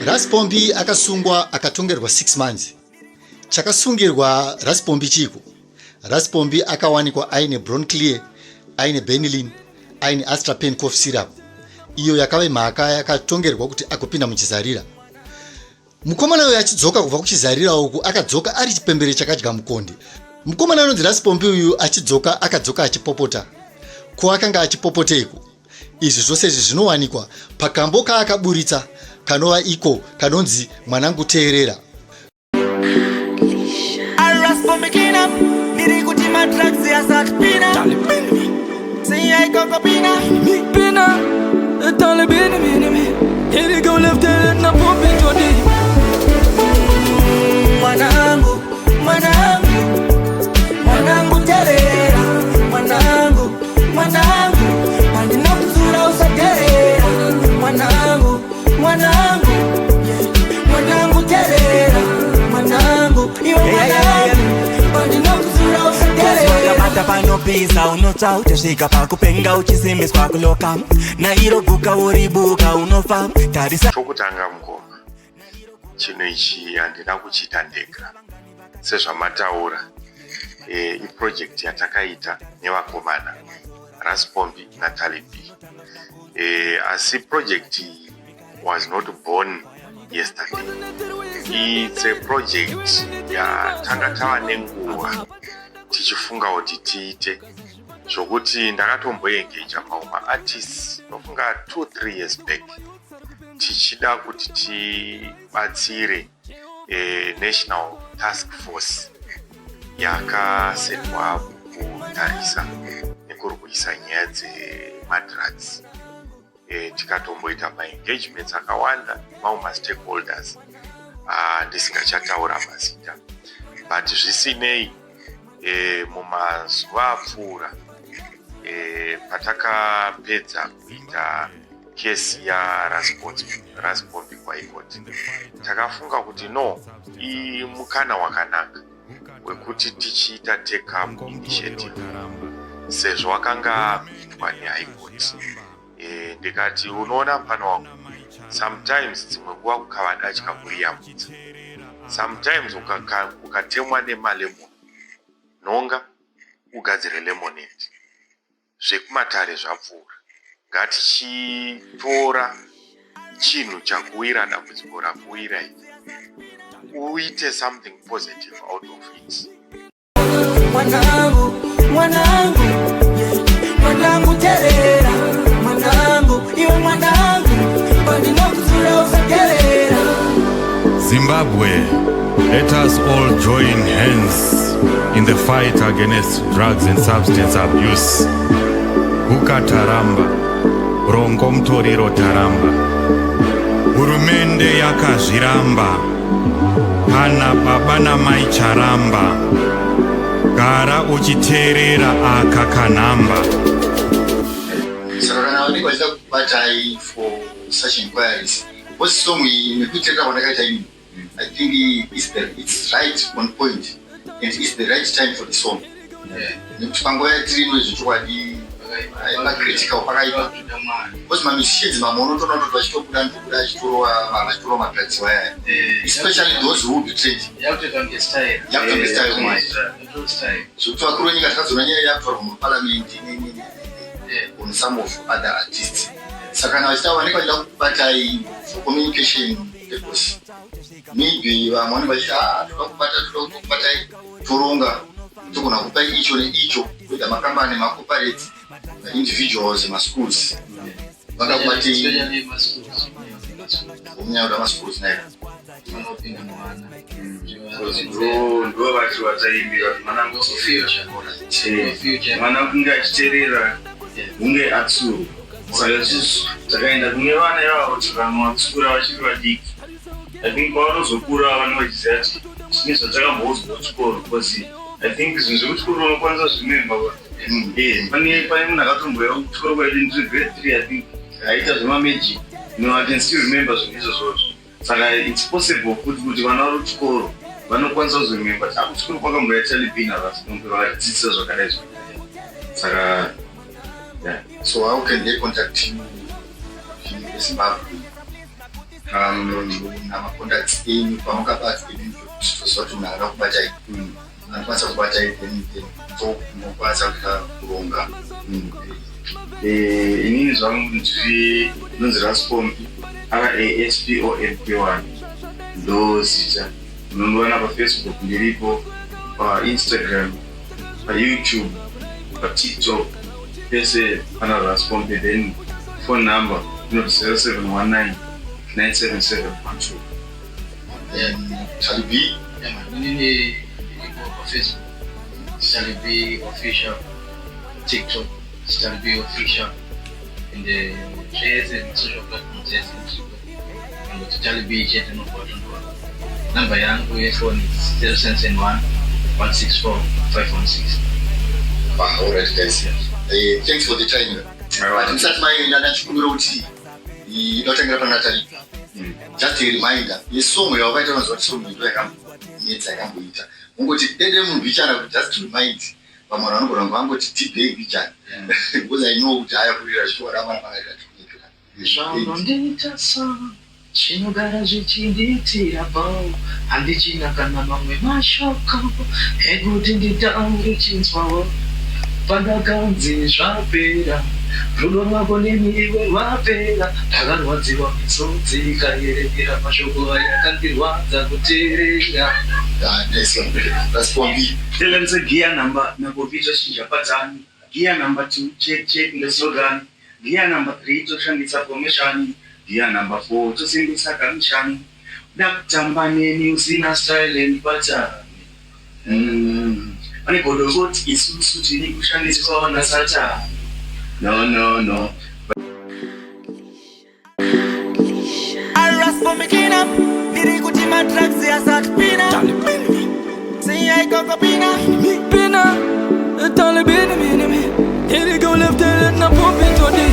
Raspombi akasungwa akatongerwa 6 months. Chakasungirwa Raspombi chiko. Raspombi akawanikwa aine Bronclear, aine Benylin, aine Astrapen cough syrup. Iyo yakave mhaka yakatongerwa kuti akopinda muchizarira. Mukomana uyu achidzoka kubva kuchizarira uku akadzoka ari chipembere chakadya mukonde. Mukomana anonzi Raspombi uyu achidzoka akadzoka achipopota. Ko akanga achipopoteko. Izvi zvose zvinowanikwa pakambo kaakaburitsa kanova iko kanonzi Mwanangu Teerera. Mwanangu Teerera, mwanangu andinokuzura usateerera, mwanangu Teerera, iwe mwanangu andinokuzura usateerera. Bata panopisa unotsa utasvika pakupenga uchizimiswa kuloka nairo guka uribuka unofa tarisa. Chokutanga mukoma chino ichi handina kuchita ndega sezvamataura. Iproject yatakaita nevakomana Raspombi naTaliB. Asi project was not born yesterday. It's a project yatanga tava nenguva tichifunga kuti tiite zvokuti ndakatomboengeja mamwe artists nofunga 2-3 years back tichida kuti tibatsire National Task Force yakasetwa kutarisa nekurwisa nyaya dzemadrugs. Tikatomboita maengagements akawanda mamwe mastakeholders ndisingachataura mazita, but zvisinei mumazuva apfuura patakapedza kuita kesi yaRaspombi kwaikoti takafunga kuti no, mukana wakanaka wekuti tichiita take up initiative sezvo wakanga kuitwa neHigh Court. Ndikati unoona mfano wangu, sometimes dzimwe nguva kukavada chikakuyamudza, sometimes ukatemwa nemalemon nhonga ugadzire lemonade. Zvekumatare zvapfuura, ngatichitora chinhu chakuwira dambudziko rakuwira iri uite something positive out of it. Mwanangu Teerera, iwe mwanangu andinokuzura usateerera. Zimbabwe, let us all join hands in the fight against drugs and substance abuse. Bukataramba, Rongo Mutoriro Taramba. Hurumende yakazviramba, pana baba namai charamba. Gara uchiteerera akakanamba. Saka kana vanenge vachida kubatai for such inquiries, what's wrong nekuiteka kwandakaita ini? I think it's right on point and it's the right time for the song. Nekuti panguva yatiri ino zvechokwadi pacritical pakaipa. Because mamishedes mamono toona kuti vachitobuda ndobuda vachitorowa madrugs waya. Especially those who be trained. Yakutonge style. Zvekuti vakuru venyika takazona nyaya yakutaurwa muparliament on some of other artists. Saka kana vachita vanenge vachida kubatai for communication purpose. Maybe vamwe vanenge vachita toda kubatai toronga togona kupa icho neicho kuita makambani macorporates individuals maschools vakabati omnyauda maschools nayo ndo vati vataimbira mwanangu mwana kunge achiteerera hunge atsuru. Saka zvisu takaenda kune vana ivavo tikanovatsura vachiri vadiki. I think pavanozokura vanenge vachiziva kuti zvine zvatakamboudzwa kuchikoro, because I think zvinhu zvekuchikoro unokwanisa zvimemba. Pane munhu akatomboya kuchikoro kwedu ndiri grade 3 I think aita zvemameji. I can still remember zvinhu izvozvo. Saka it's possible kuti vana vari kuchikoro vanokwanisa kuzorememba kuti kuchikoro kwakamboya TaliB naRaspombi vadzidzisa zvakadai zvakadai. Saka so how can they contact you in Zimbabwe? namacontacts enyu pamukabata kuti munhu kubatai anokwanisa kubatai so munokwanisa kuita kuronga. Inini zvangu ndinonzi Raspombi RASPOMP1 ndo zita. Unondiwana paFacebook ndiripo, paInstagram, paYouTube, paTikTok, pese pana Raspombi. Then phone number 0719 97712. Shall be Nini Facebook, Shall be official, TikTok, Shall be official, in the social platforms, and Shall be chat no button. Number yangu phone is 0771 164 516. All right, guys. Thanks for the time. I'm set my Nanachi inotengera panatali. Just a reminder, yesomo yavaita vanozvatisombo yakamboita. Ungoti dede munhu bichana just to remind pamwana vanogona vangoti tibhei bichana. Because I know kuti haya kurira zvikora ramana vakaita tikunyekera. Zvanondiita so chinogara zvichinditira bo handichina kana mamwe mashoko ekuti nditaure chinzwawo pandakanzi zvapera rudo rwako nemiwe rwapera ndakarwadziwa misodzi ikaerengera mashoko aya akandirwadza kuteerera. Raspombi. Tell them the gear number nakopita shinjapatani. Gear number 2 check the slogan. Gear number 3 toshandisa formation. Gear number 4 tosindisa kamishani. Dakutamba neni usina style and pattern. Ani godogoti isusu tini kushandiswa na Satan. No. Raspombi kina nirikuti matrax ya satpina see I kokopina pina tale bini here you go left hand na pop it today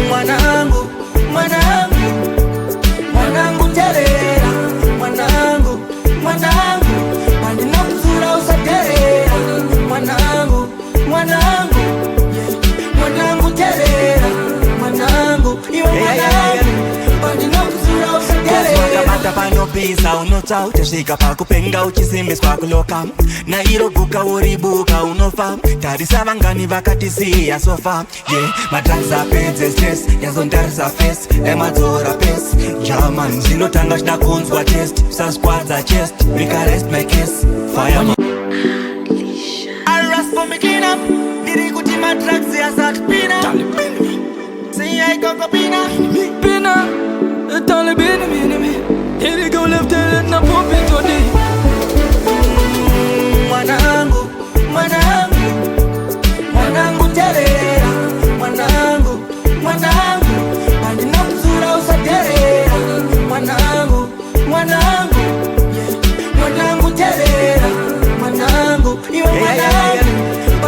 mwanangu terera mwanangu andinokuzura usaterera mwanangu terera mwanangu iwe mwanangu andinokuzura usaterera. Mata panopisa unotsa utasvika pakupenga uchisimbiswa kuloka nairo guka uribuka unofa tarisa vangani vakatisiya sofa madrugs apedze stress yazondarisa face emadzora pesi German zvinotanga chida kunzwa test usasquadza chest vikarest my case fireman. Raspombi kina nirikuti matrax ya satpina see I kokopina pina tale bini here you go left hand na pop it today mwanangu terera mwanangu andinokuzura usaterera mwanangu terera mwanangu iwe mwanangu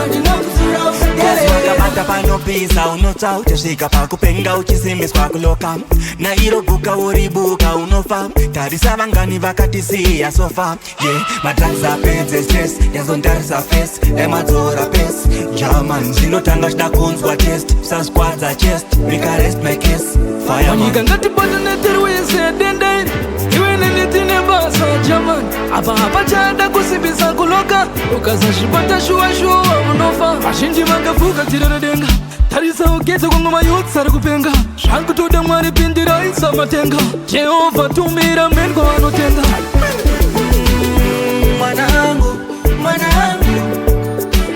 andinokuzura usaterera. Mata panopisa unotsa utasvika pakupenga uchisimbiswa kuloka nairo guka uribuka unofa tarisa vangani vakatisiya sofa madrugs apedze stress yazondarisa face emadzora pesi German zvinotanga chida kunzwa test usasquadza chest vikarest my case fireman. nyika ngatibata neteriwise dendairi iwe nenetine basa jamani apa hapachada kusimbisa kuloka ukazazvibata shuwa unofa vazhinji vangafuka tirere denga tarisa ugetse kwangoma yotsi ari kupenga zvakutoda mwari pindira isa matenga Jehovha tumira mengo vanotenga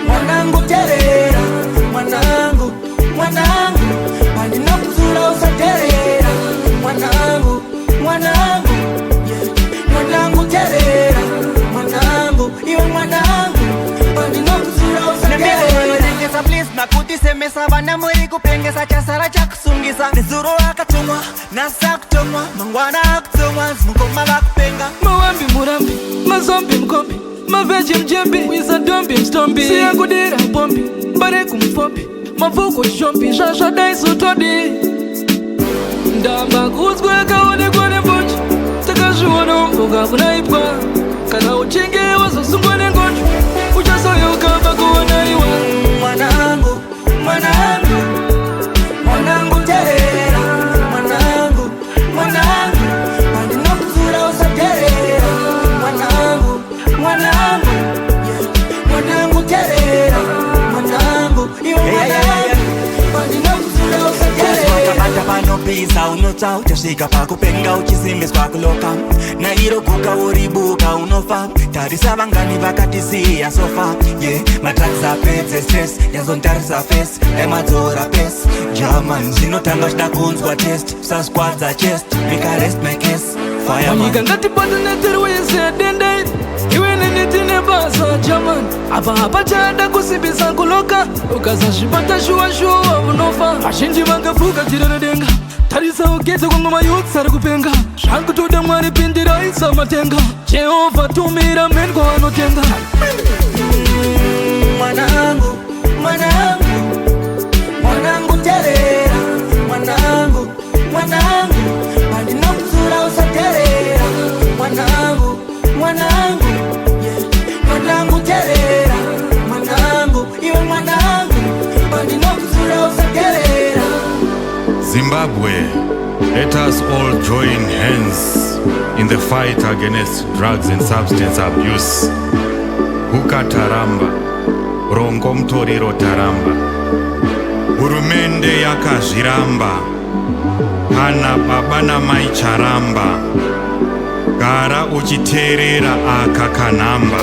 mwanangu terera mwanangu andinokuzura usaterera mwanangu terera mwanangu iwe mwanangu andinokuzura usaterera. Please nakutisemesa vana muri kupengesa chasara chakusungisa nezuro akatumwa nasakutomwa mangwana akutomwa zimukoma vakupenga mawambi murambi mazombi mkombi maveji mjembi wizadombi mstombi siyakudira pombi mbare kumfombi mavuko shombi zvazvadaisutodi ndamba kuzwe kaonekwa nembochi takazviona mboka kunaipwa kana uchinge wazosungwa nengondo uchasoyoka pakuona iwa mwanangu terera mwanangu unotsa uchasvika pakupenga uchisimbiswa kuloka nairo guka uribuka unofa tarisa vangani vakatisiya sofa ye madrugs apedze stress yazontarisa face emadzora pes german zvinotanga chida kunzwa test usasquadza chest make a rest my case fireman nyika ngatipatinetiriwise dende iwe nenitine basa german apa hapachada kusimbisa kuloka ukazazvibata shuwa unofa vazhinji vangafuka tireredenga tarisa ugedze kwamwe mayuts ari kupenga zvakutoda mwari pindira isa matenga jehovha tumira men kwavanotenga mwanangu mwanangu mwanangu terera mwanangu mwanangu pandinokuzura usaterera mwanangu mwanangu mwanangu terera mwanangu iwe mwanangu pandinokuzura usaterera Zimbabwe, let us all join hands in the fight against drugs and substance abuse. Hukataramba, rongo mtoriro taramba. Hurumende yakazviramba, kana baba namai charamba. Gara uchiterera aka kanhamba.